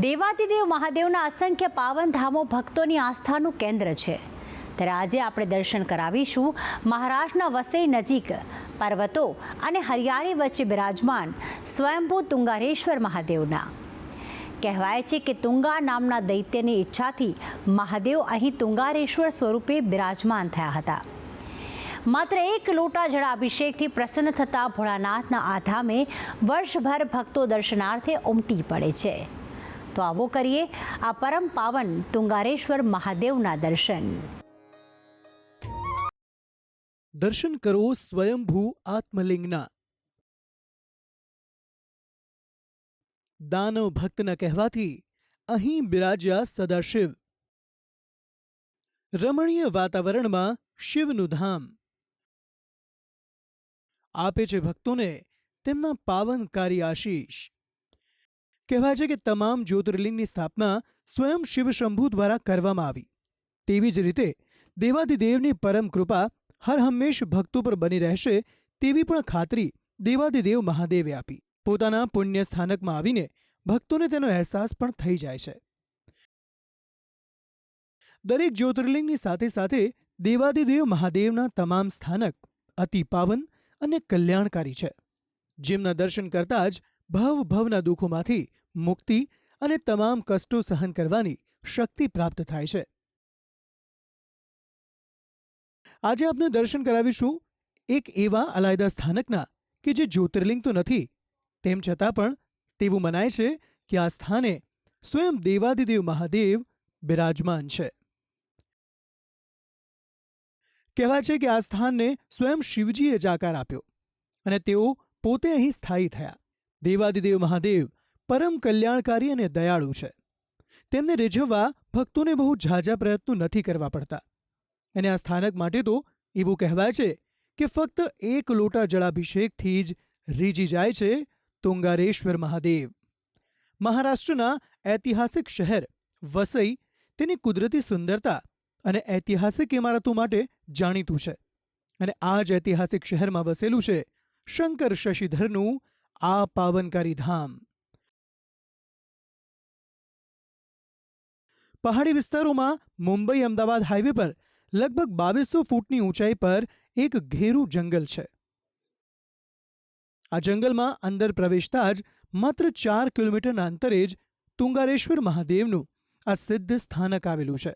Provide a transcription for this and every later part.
દેવાધિદેવ મહાદેવના અસંખ્ય પાવન ધામો ભક્તોની આસ્થાનું કેન્દ્ર છે. ત્યારે આજે આપણે દર્શન કરાવીશું મહારાષ્ટ્રના વસઈ નજીક પર્વતો અને હરિયાળી વચ્ચે બિરાજમાન સ્વયંભૂ તુંગારેશ્વર મહાદેવના. કહેવાય છે કે તુંગા નામના દૈત્યની ઈચ્છાથી મહાદેવ અહીં તુંગારેશ્વર સ્વરૂપે બિરાજમાન થયા હતા. માત્ર એક લોટા જળાભિષેકથી પ્રસન્ન થતા ભોળાનાથના આ ધામે વર્ષભર ભક્તો દર્શનાર્થે ઉમટી પડે છે. તો આવો કરીએ આ પરમ પાવન તુંગારેશ્વર મહાદેવના દર્શન. દર્શન કરો સ્વયંભૂ આત્મલિંગના. દાનવ ભક્તના કહેવાથી અહીં બિરાજ્યા સદાશિવ. રમણીય વાતાવરણમાં શિવનું ધામ આપે છે ભક્તોને તેમના પાવનકારી આશીષ. કહેવાય છે કે તમામ જ્યોતિર્લિંગની સ્થાપના સ્વયં શિવ શંભુ દ્વારા કરવામાં આવી. તેવી જ રીતે દેવાધિદેવની પરમ કૃપા હર હંમેશ ભક્તો પર બની રહેશે તેવી પણ ખાતરી દેવાધિદેવ મહાદેવે આપી. પોતાના પુણ્ય સ્થાનકમાં આવીને ભક્તોને તેનો અહેસાસ પણ થઈ જાય છે. દરેક જ્યોતિર્લિંગની સાથે સાથે દેવાધિદેવ મહાદેવના તમામ સ્થાનક અતિ પાવન અને કલ્યાણકારી છે, જેમના દર્શન કરતા જ ભવના દુઃખોમાંથી મુક્તિ અને તમામ કષ્ટો સહન કરવાની શક્તિ પ્રાપ્ત થાય છે. આજે આપણે દર્શન કરાવીશું એક એવા અલાયદા સ્થાનકના કે જે જ્યોતિર્લિંગ તો નથી, તેમ છતાં પણ તેવું મનાય છે કે આ સ્થાને સ્વયં દેવાધિદેવ મહાદેવ બિરાજમાન છે. કહેવાય છે કે આ સ્થાનને સ્વયં શિવજીએ જ આકાર આપ્યો અને તેઓ પોતે અહીં સ્થાયી થયા. દેવાધિદેવ મહાદેવ પરમ કલ્યાણકારી અને દયાળુ છે. તેમને રીઝવવા ભક્તોને બહુ ઝાઝા પ્રયત્નો નથી કરવા પડતા. અને આ સ્થાનક માટે તો એવું કહેવાય છે કે ફક્ત એક લોટા જળાભિષેકથી જ રીઝી જાય છે તુંગારેશ્વર મહાદેવ. મહારાષ્ટ્રના ઐતિહાસિક શહેર વસઈ તેની કુદરતી સુંદરતા અને ઐતિહાસિક ઇમારતો માટે જાણીતું છે. અને આ જ ઐતિહાસિક શહેરમાં વસેલું છે શંકર શશિધરનું આ પાવનકારી ધામ. પહાડી વિસ્તારોમાં મુંબઈ અમદાવાદ હાઈવે પર લગભગ 2200 ફૂટની ઊંચાઈ પર એક ઘેરું જંગલ છે. આ જંગલમાં અંદર પ્રવેશતા જ માત્ર 4 કિલોમીટરના અંતરે જ તુંગારેશ્વર મહાદેવનું આ સિદ્ધ સ્થાનક આવેલું છે.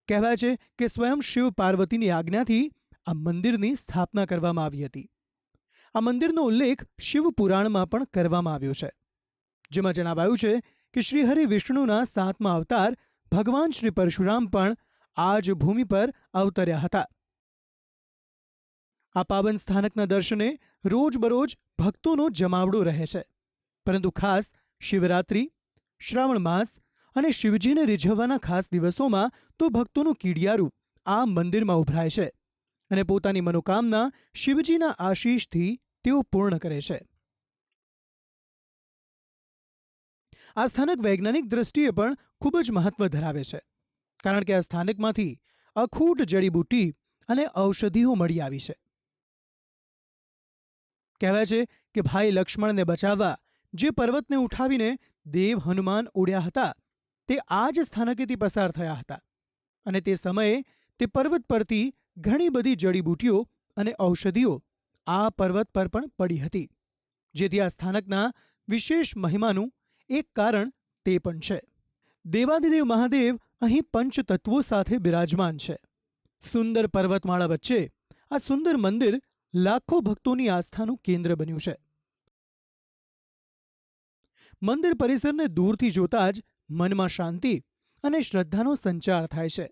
કહેવાય છે કે સ્વયં શિવ પાર્વતીની આજ્ઞાથી આ મંદિરની સ્થાપના કરવામાં આવી હતી. આ મંદિરનો ઉલ્લેખ શિવ પુરાણમાં પણ કરવામાં આવ્યો છે, જેમાં જણાવાયું છે કે શ્રીહરિ વિષ્ણુના 7મા અવતાર ભગવાન શ્રી પરશુરામ પણ આ જ ભૂમિ પર અવતર્યા હતા. આ પાવન સ્થાનકના દર્શને રોજબરોજ ભક્તોનો જમાવડો રહે છે, પરંતુ ખાસ શિવરાત્રિ, શ્રાવણ માસ અને શિવજીને રીઝવવાના ખાસ દિવસોમાં તો ભક્તોનું કીડિયારું આ મંદિરમાં ઉભરાય છે અને પોતાની મનોકામના શિવજીના આશીષથી તેઓ પૂર્ણ કરે છે. આ સ્થાનક વૈજ્ઞાનિક દ્રષ્ટિએ પણ ખૂબ જ મહત્વ ધરાવે છે, કારણ કે આ સ્થાનકમાંથી અખૂટ જડીબુટ્ટી અને ઔષધિઓ મળી આવી છે. કહેવાય છે કે ભાઈ લક્ષ્મણને બચાવવા જે પર્વતને ઉઠાવીને દેવ હનુમાન ઉડ્યા હતા, તે આ જ સ્થાનકેથી પસાર થયા હતા અને તે સમયે તે પર્વત પરથી ઘણી બધી જડીબુટ્ટીઓ અને ઔષધિઓ આ પર્વત પર પણ પડી હતી, જેથી આ સ્થાનકના વિશેષ મહિમાનું એક કારણ તે પણ છે. દેવાધિદેવ મહાદેવ અહીં પંચતત્વો સાથે બિરાજમાન છે. સુંદર પર્વતમાળા વચ્ચે આ સુંદર મંદિર લાખો ભક્તોની આસ્થાનું કેન્દ્ર બન્યું છે. મંદિર પરિસરને દૂરથી જોતા જ મનમાં શાંતિ અને શ્રદ્ધાનો સંચાર થાય છે.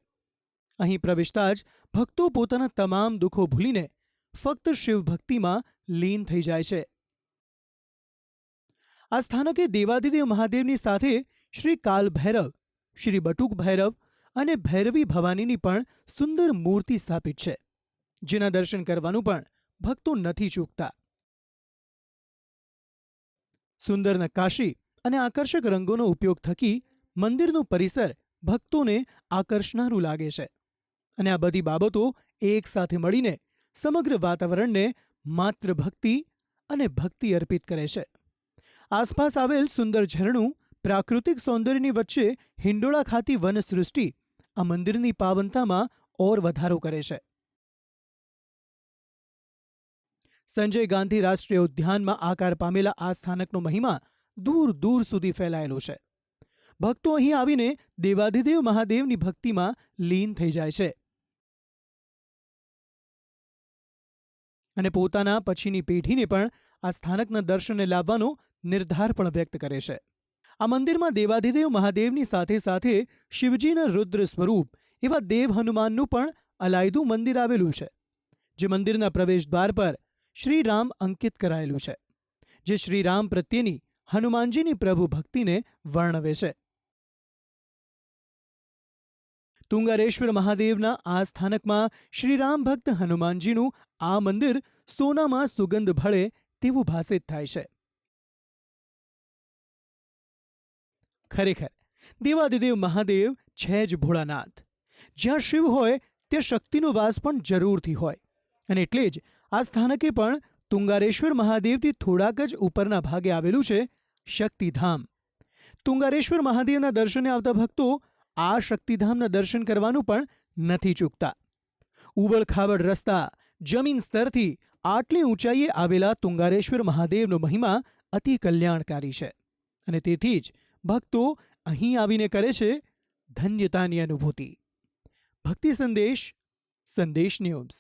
અહીં પ્રવેશતા જ ભક્તો પોતાના તમામ દુઃખો ભૂલીને ફક્ત શિવ ભક્તિમાં લીન થઈ જાય છે. આ સ્થાનકે દેવાધિદેવ મહાદેવની સાથે શ્રી કાલ ભૈરવ, શ્રી બટુક ભૈરવ અને ભૈરવી ભવાનીની પણ સુંદર મૂર્તિ સ્થાપિત છે, જેના દર્શન કરવાનું પણ ભક્તો નથી ચૂકતા. સુંદર નક્કાશી અને આકર્ષક રંગોનો ઉપયોગ થકી મંદિરનું પરિસર ભક્તોને આકર્ષનારું લાગે છે અને આ બધી બાબતો એક સાથે મળીને સમગ્ર વાતાવરણને માત્ર ભક્તિ અને ભક્તિ અર્પિત કરે છે. આસપાસ આવેલ સુંદર ઝરણું પ્રાકૃતિક સૌંદર્યની વચ્ચે હિંડોળા ખાતી વનસૃષ્ટિ આ મંદિરની પાવનતામાં ઓર વધારો કરે છે. સંજય ગાંધી રાષ્ટ્રીય ઉદ્યાનમાં આકાર પામેલા આ સ્થાનકનો મહિમા દૂર દૂર સુધી ફેલાયેલો છે. ભક્તો અહીં આવીને દેવાધિદેવ મહાદેવની ભક્તિમાં લીન થઈ જાય છે અને પોતાના પછીની પેઢીને પણ આ સ્થાનકના દર્શને લાવવાનો નિર્ધાર પણ વ્યક્ત કરે છે. આ મંદિરમાં દેવાધિદેવ મહાદેવની સાથે સાથે શિવજીના રુદ્ર સ્વરૂપ એવા દેવ હનુમાનનું પણ અલાયદું મંદિર આવેલું છે, જે મંદિરના પ્રવેશદ્વાર પર શ્રીરામ અંકિત કરાયેલું છે, જે શ્રીરામ પ્રત્યેની હનુમાનજીની પ્રભુ ભક્તિને વર્ણવે છે. તુંગારેશ્વર મહાદેવના આ સ્થાનકમાં શ્રીરામ ભક્ત હનુમાનજીનું આ મંદિર સોનામાં સુગંધ ભળે તેવું ભાસિત થાય છે. ખરેખર દેવાધિદેવ મહાદેવ છે જ ભોળાનાથ. જ્યાં શિવ હોય ત્યાં શક્તિનો વાસ પણ જરૂરથી હોય, અને એટલે જ આ સ્થાનકે પણ તુંગારેશ્વર મહાદેવથી થોડાક જ ઉપરના ભાગે આવેલું છે શક્તિધામ. તુંગારેશ્વર મહાદેવના દર્શને આવતા ભક્તો આ શક્તિધામના દર્શન કરવાનું પણ નથી ચૂકતા. ઉબડખાબડ રસ્તા, જમીન સ્તરથી આટલી ઊંચાઈએ આવેલા તુંગારેશ્વર મહાદેવનો મહિમા અતિ કલ્યાણકારી છે, અને તેથી જ ભક્તો અહીં આવીને કરે છે ધન્યતાની અનુભૂતિ. ભક્તિ સંદેશ, સંદેશ ન્યૂઝ.